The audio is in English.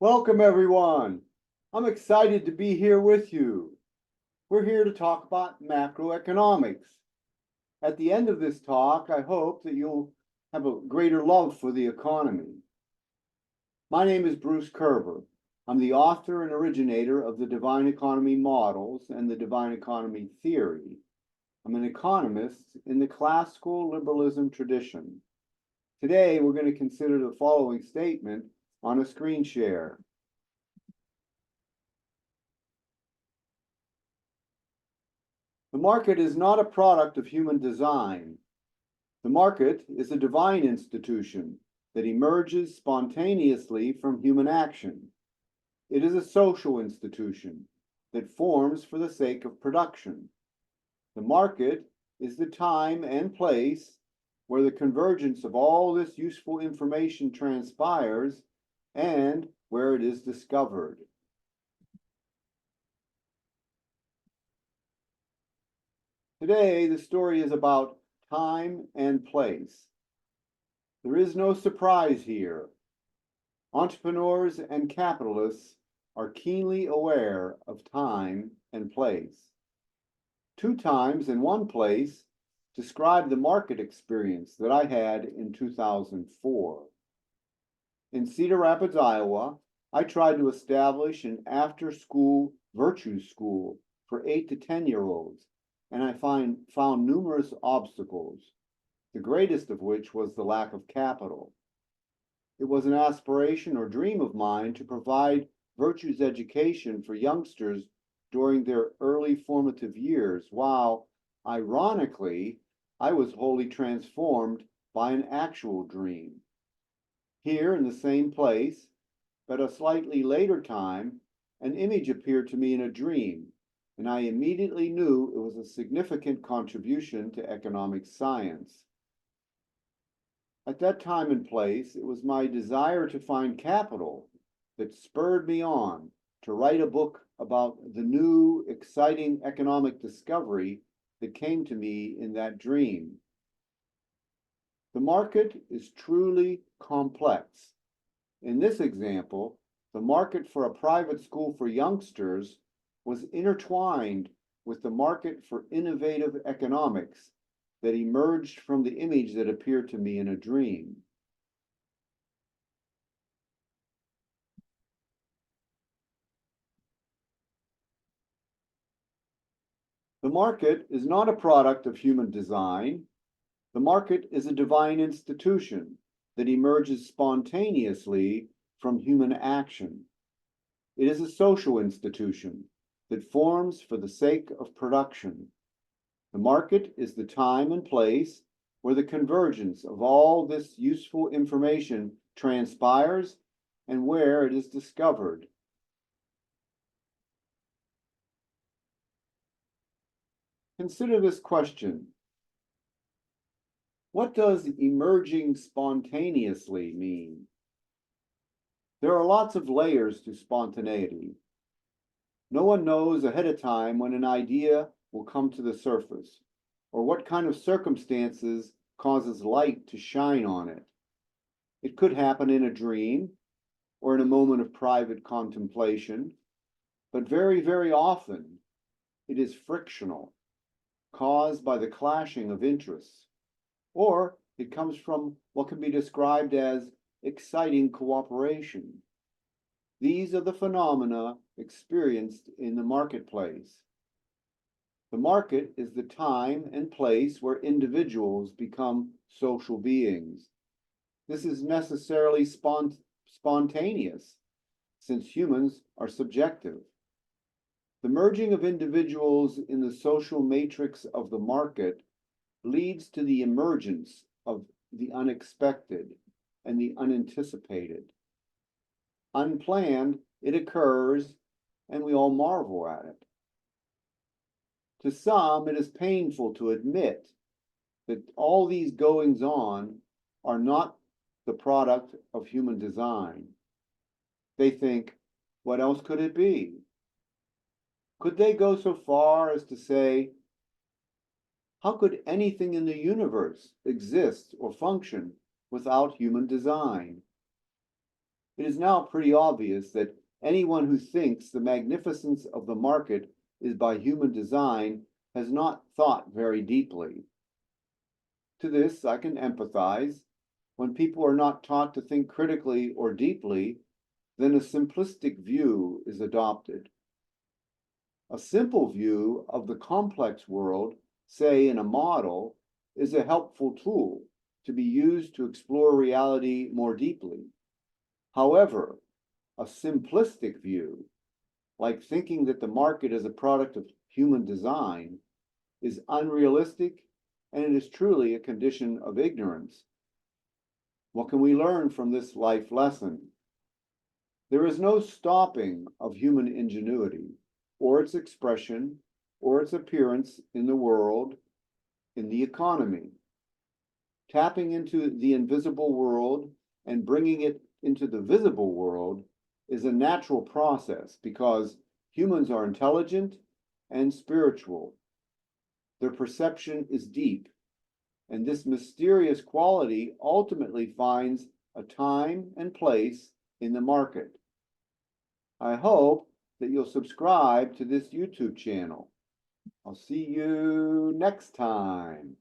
Welcome, everyone. I'm excited to be here with you. We're here to talk about macroeconomics. At the end of this talk, I hope that you'll have a greater love for the economy. My name is Bruce Kerber. I'm the author and originator of the Divine Economy models and the Divine Economy theory. I'm an economist in the classical liberalism tradition. Today, we're going to consider the following statement on a screen share. The market is not a product of human design. The market is a divine institution that emerges spontaneously from human action. It is a social institution that forms for the sake of production. The market is the time and place where the convergence of all this useful information transpires and where it is discovered. Today, the story is about time and place. There is no surprise here. Entrepreneurs and capitalists are keenly aware of time and place. Two times in one place describe the market experience that I had in 2004. In Cedar Rapids, Iowa, I tried to establish an after-school virtue school for 8 to 10-year-olds, and I found numerous obstacles, the greatest of which was the lack of capital. It was an aspiration or dream of mine to provide virtues education for youngsters during their early formative years, while, ironically, I was wholly transformed by an actual dream. Here in the same place, but a slightly later time, an image appeared to me in a dream, and I immediately knew it was a significant contribution to economic science. At that time and place, it was my desire to find capital that spurred me on to write a book about the new, exciting economic discovery that came to me in that dream. The market is truly complex. In this example, the market for a private school for youngsters was intertwined with the market for innovative economics that emerged from the image that appeared to me in a dream. The market is not a product of human design. The market is a divine institution that emerges spontaneously from human action. It is a social institution that forms for the sake of production. The market is the time and place where the convergence of all this useful information transpires and where it is discovered. Consider this question. What does emerging spontaneously mean? There are lots of layers to spontaneity. No one knows ahead of time when an idea will come to the surface, or what kind of circumstances causes light to shine on it. It could happen in a dream or in a moment of private contemplation, but very, very often it is frictional, caused by the clashing of interests, or it comes from what can be described as exciting cooperation. These are the phenomena experienced in the marketplace. The market is the time and place where individuals become social beings. This is necessarily spontaneous, since humans are subjective. The merging of individuals in the social matrix of the market leads to the emergence of the unexpected and the unanticipated. Unplanned, it occurs, and we all marvel at it. To some, it is painful to admit that all these goings-on are not the product of human design. They think, what else could it be? Could they go so far as to say, how could anything in the universe exist or function without human design? It is now pretty obvious that anyone who thinks the magnificence of the market is by human design has not thought very deeply. To this, I can empathize. When people are not taught to think critically or deeply, then a simplistic view is adopted. A simple view of the complex world, say in a model, is a helpful tool to be used to explore reality more deeply. However, a simplistic view, like thinking that the market is a product of human design, is unrealistic and it is truly a condition of ignorance. What can we learn from this life lesson? There is no stopping of human ingenuity, or its expression, or its appearance in the world, in the economy. Tapping into the invisible world and bringing it into the visible world is a natural process because humans are intelligent and spiritual. Their perception is deep, and this mysterious quality ultimately finds a time and place in the market. I hope that you'll subscribe to this YouTube channel. I'll see you next time.